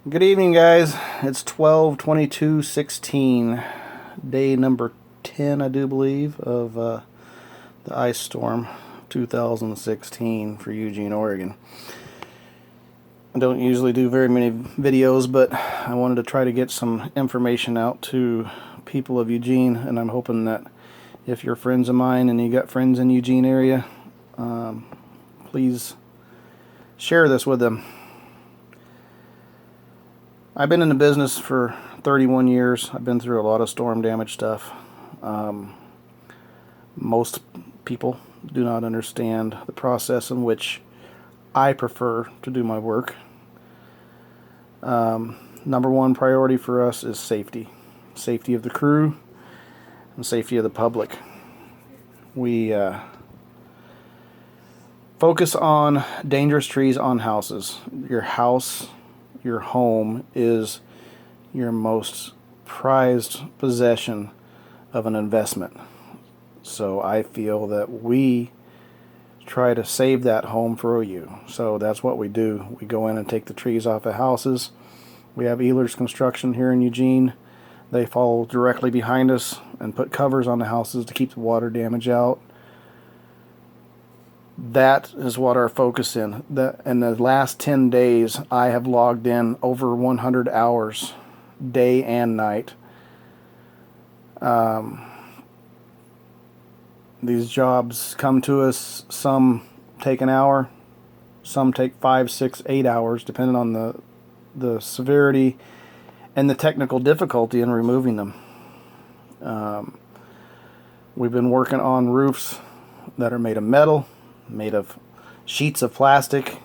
Good evening, guys. It's 12/22/16, day number 10, I do believe, of the ice storm 2016 for Eugene, Oregon. I don't usually do very many videos, but I wanted to try to get some information out to people of Eugene, and I'm hoping that if you're friends of mine and you got friends in Eugene area, please share this with them. I've been in the business for 31 years. I've been through a lot of storm damage stuff. Most people do not understand the process in which I prefer to do my work. Number one priority for us is safety. Safety of the crew and safety of the public. We focus on dangerous trees on houses. Your house, your home is your most prized possession of an investment. So I feel that we try to save that home for you. So that's what we do. We go in and take the trees off of houses. We have Ehlers Construction here in Eugene. They follow directly behind us and put covers on the houses to keep the water damage out. That is what our focus in. In the last 10 days, I have logged in over 100 hours, day and night. These jobs come to us, some take an hour, some take 5, 6, 8 hours, depending on the severity and the technical difficulty in removing them. We've been working on roofs that are made of metal, made of sheets of plastic,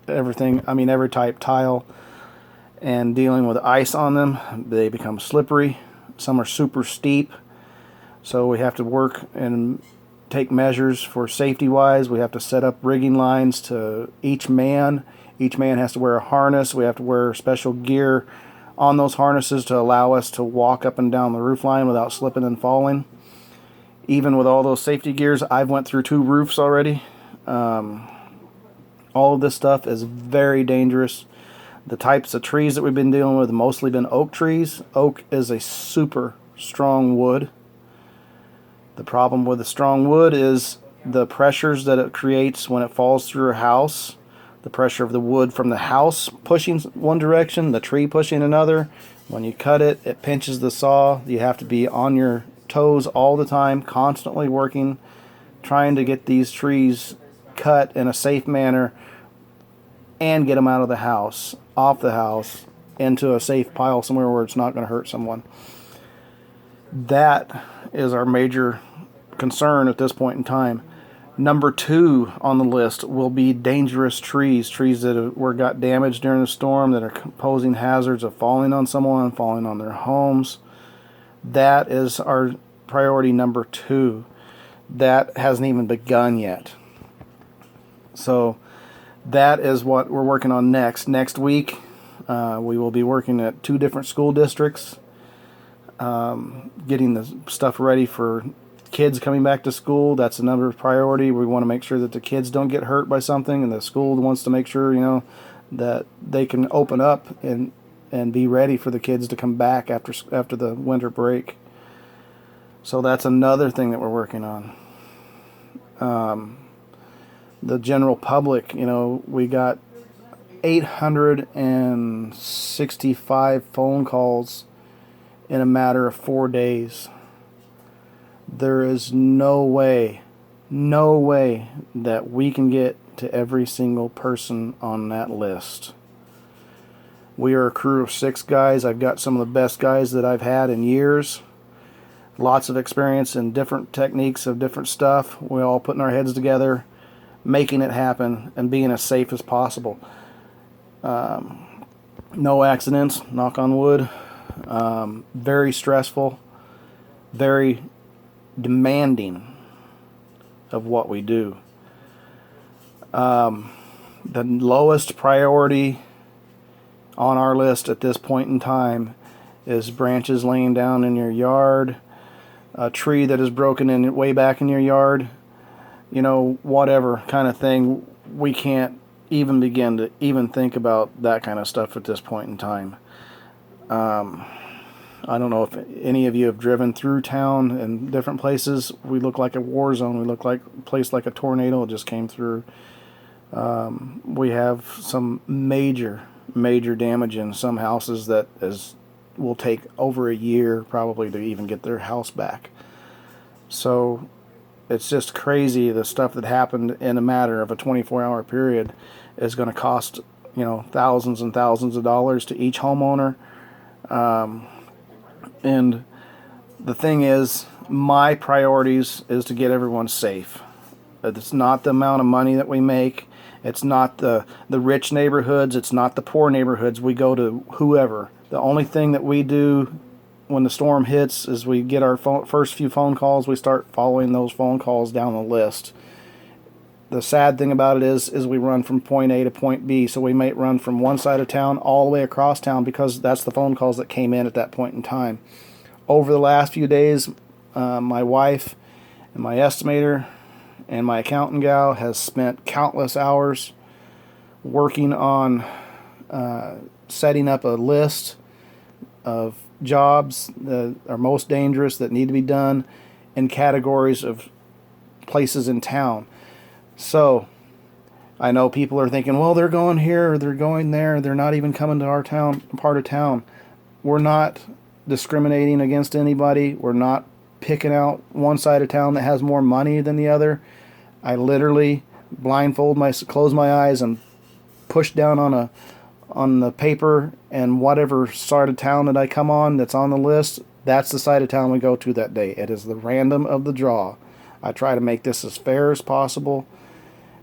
everything, every type tile, and dealing with ice on them. They become slippery. Some are super steep, so we have to work and take measures for safety wise. We have to set up rigging lines to each man. Each man has to wear a harness. We have to wear special gear on those harnesses to allow us to walk up and down the roof line without slipping and falling. Even with all those safety gears, I've went through 2 roofs already. All of this stuff is very dangerous. The types of trees that we've been dealing with have mostly been oak trees. Oak is a super strong wood. The problem with the strong wood is the pressures that it creates when it falls through a house. The pressure of the wood from the house pushing one direction, the tree pushing another. When you cut it, it pinches the saw. You have to be on your toes all the time, constantly working, trying to get these trees cut in a safe manner and get them out of the house, off the house, into a safe pile somewhere where it's not going to hurt someone. That is our major concern at this point in time. Number 2 on the list will be dangerous trees that got damaged during the storm, that are posing hazards of falling on someone, falling on their homes. That is our priority number 2. That hasn't even begun yet. So that is what we're working on next. Next week, we will be working at 2 different school districts, getting the stuff ready for kids coming back to school. That's another priority. We want to make sure that the kids don't get hurt by something, and the school wants to make sure, that they can open up and be ready for the kids to come back after the winter break. So that's another thing that we're working on. The general public, we got 865 phone calls in a matter of 4 days. There is no way that we can get to every single person on that list. We are a crew of 6 guys. I've got some of the best guys that I've had in years. Lots of experience in different techniques of different stuff. We're all putting our heads together, making it happen, and being as safe as possible. No accidents, knock on wood. Very stressful, very demanding of what we do. The lowest priority on our list at this point in time is branches laying down in your yard, a tree that is broken way back in your yard, whatever kind of thing. We can't even begin to even think about that kind of stuff at this point in time. I don't know if any of you have driven through town and different places. We look like a war zone. We look like a place like a tornado just came through. We have some major damage in some houses that will take over a year probably to even get their house back. So it's just crazy, the stuff that happened in a matter of a 24-hour period is going to cost, thousands and thousands of dollars to each homeowner. And the thing is, my priorities is to get everyone safe. It's not the amount of money that we make. It's not the rich neighborhoods. It's not the poor neighborhoods. We go to whoever. The only thing that we do when the storm hits is we get our first few phone calls. We start following those phone calls down the list. The sad thing about it is we run from point A to point B. So we might run from one side of town all the way across town because that's the phone calls that came in at that point in time. Over the last few days, my wife and my estimator and my accountant gal has spent countless hours working on setting up a list of jobs that are most dangerous that need to be done in categories of places in town. So I know people are thinking, well, they're going here or they're going there. They're not even coming to our town, part of town. We're not discriminating against anybody. We're not picking out one side of town that has more money than the other. I literally close my eyes and push down on the paper, and whatever side of town that I come on that's on the list, that's the side of town we go to that day. It is the random of the draw. I try to make this as fair as possible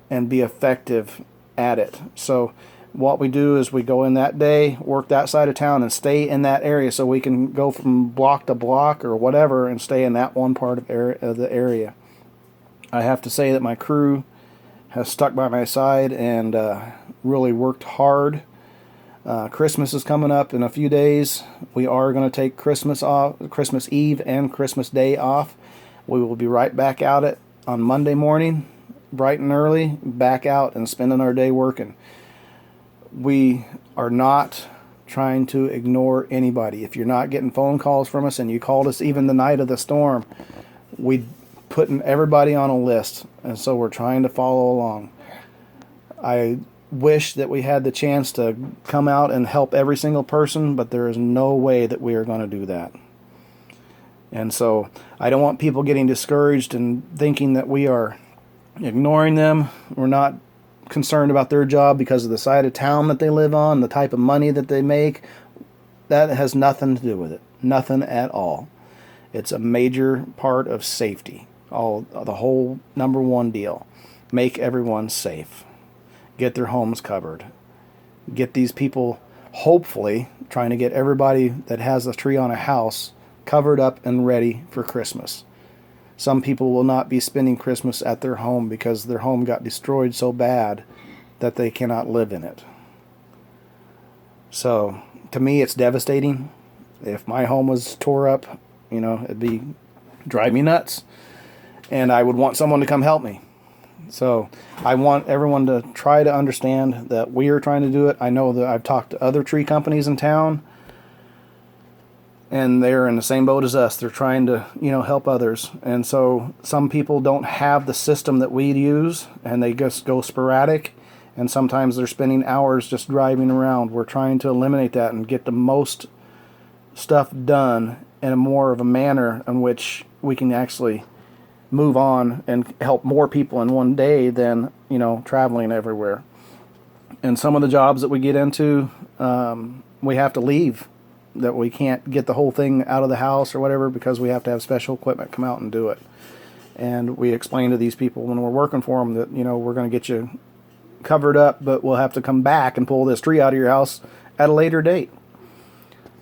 and be effective at it. So what we do is we go in that day, work that side of town, and stay in that area so we can go from block to block or whatever and stay in that one part of the area. I have to say that my crew has stuck by my side and really worked hard. Christmas is coming up in a few days. We are going to take Christmas Eve and Christmas Day off. We will be right back out on Monday morning, bright and early, back out and spending our day working. We are not trying to ignore anybody. If you're not getting phone calls from us and you called us even the night of the storm, we putting everybody on a list, and so we're trying to follow along. I wish that we had the chance to come out and help every single person, but there is no way that we are going to do that. And so I don't want people getting discouraged and thinking that we are ignoring them. We're not concerned about their job because of the side of town that they live on, the type of money that they make. That has nothing to do with it. Nothing at all. It's a major part of safety. The whole number one deal. Make everyone safe. Get their homes covered. Get these people, hopefully, trying to get everybody that has a tree on a house covered up and ready for Christmas. Some people will not be spending Christmas at their home because their home got destroyed so bad that they cannot live in it. So, to me, it's devastating. If my home was tore up, it'd drive me nuts. And I would want someone to come help me. So, I want everyone to try to understand that we are trying to do it. I know that I've talked to other tree companies in town, and they're in the same boat as us. They're trying to, help others. And so some people don't have the system that we use, and they just go sporadic, and sometimes they're spending hours just driving around. We're trying to eliminate that and get the most stuff done in a more of a manner in which we can actually move on and help more people in one day than, traveling everywhere. And some of the jobs that we get into, we have to leave. That we can't get the whole thing out of the house or whatever because we have to have special equipment come out and do it. And we explain to these people when we're working for them that, we're going to get you covered up, but we'll have to come back and pull this tree out of your house at a later date.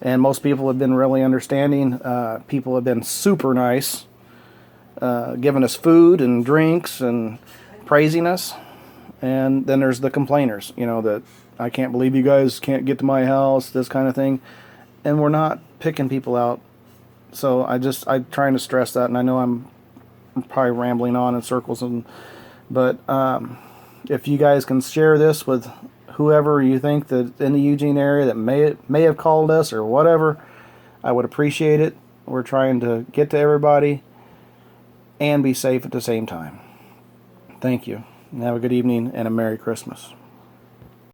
And most people have been really understanding. People have been super nice, giving us food and drinks and praising us. And then there's the complainers, that I can't believe you guys can't get to my house, this kind of thing. And we're not picking people out. So I'm trying to stress that, and I know I'm probably rambling on in circles, but If you guys can share this with whoever you think that in the Eugene area that may have called us or whatever, I would appreciate it. We're trying to get to everybody and be safe at the same time. Thank you, and have a good evening and a Merry Christmas.